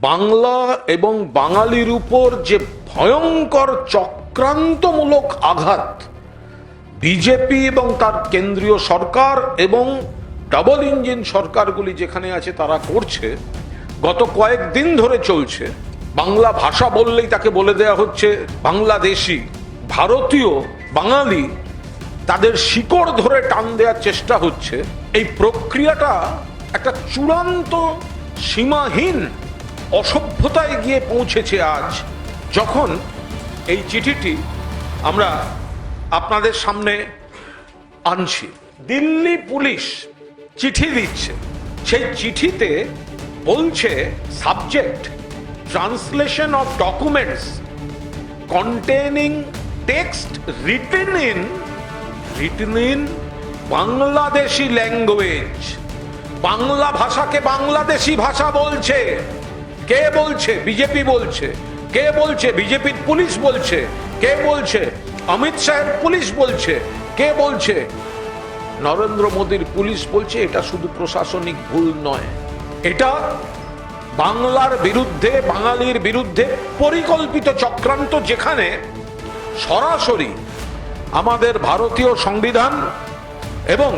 বাংলা এবং বাঙালির উপর যে ভয়ঙ্কর চক্রান্তমূলক আঘাত বিজেপি এবং তার কেন্দ্রীয় সরকার এবং ডাবল ইঞ্জিন সরকারগুলি যেখানে আছে তারা করছে, গত কয়েকদিন ধরে চলছে। বাংলা ভাষা বললেই তাকে বলে দেয়া হচ্ছে বাংলাদেশি, ভারতীয়, বাঙালি, তাদের শিকড় ধরে টান দেওয়ার চেষ্টা হচ্ছে। এই প্রক্রিয়াটা একটা চূড়ান্ত সীমাহীন অসভ্যতায় গিয়ে পৌঁছেছে আজ, যখন এই চিঠিটি আমরা আপনাদের সামনে আনছি। দিল্লি পুলিশ চিঠি দিচ্ছে, সেই চিঠিতে বলছে subject translation of documents containing text written in Bangladeshi language. Bangla ভাষাকে বাংলাদেশি ভাষা বলছে। কে বলছে? বিজেপি বলছে। কে বলছে? বিজেপির পুলিশ বলছে। কে বলছে? অমিত শাহের পুলিশ বলছে। কে বলছে? নরেন্দ্র মোদীর পুলিশ বলছে। এটা শুধু প্রশাসনিক ভুল নয়, এটা বাংলার বিরুদ্ধে, বাঙালির বিরুদ্ধে পরিকল্পিত চক্রান্ত, যেখানে সরাসরি আমাদের ভারতীয় সংবিধান এবং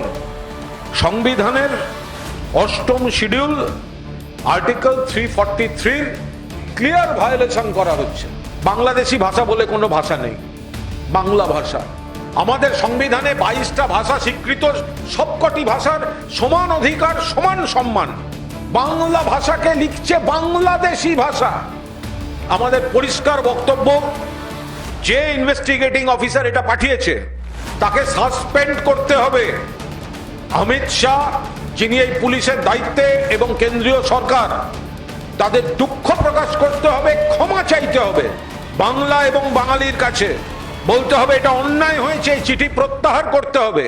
সংবিধানের 8ম শিডিউল আর্টিকেল 343 ক্লিয়ার ভায়োলেশন করা হচ্ছে। বাংলাদেশি ভাষা বলে কোনো ভাষা নেই, বাংলা ভাষা। আমাদের সংবিধানে 22টা ভাষা স্বীকৃত, সবকটি ভাষার সমান অধিকার, সমান সম্মান। বাংলা ভাষাকে লিখছে বাংলাদেশি ভাষা। আমাদের পরিষ্কার বক্তব্য, যে ইনভেস্টিগেটিং অফিসার এটা পাঠিয়েছে তাকে সাসপেন্ড করতে হবে। অমিত শাহ, যিনি এই পুলিশের দায়িত্বে, এবং কেন্দ্রীয় সরকার, তাদের দুঃখ প্রকাশ করতে হবে, ক্ষমা চাইতে হবে বাংলা এবং বাঙালির কাছে। বলতে হবে এটা অন্যায় হয়েছে, এই চিঠি প্রত্যাহার করতে হবে।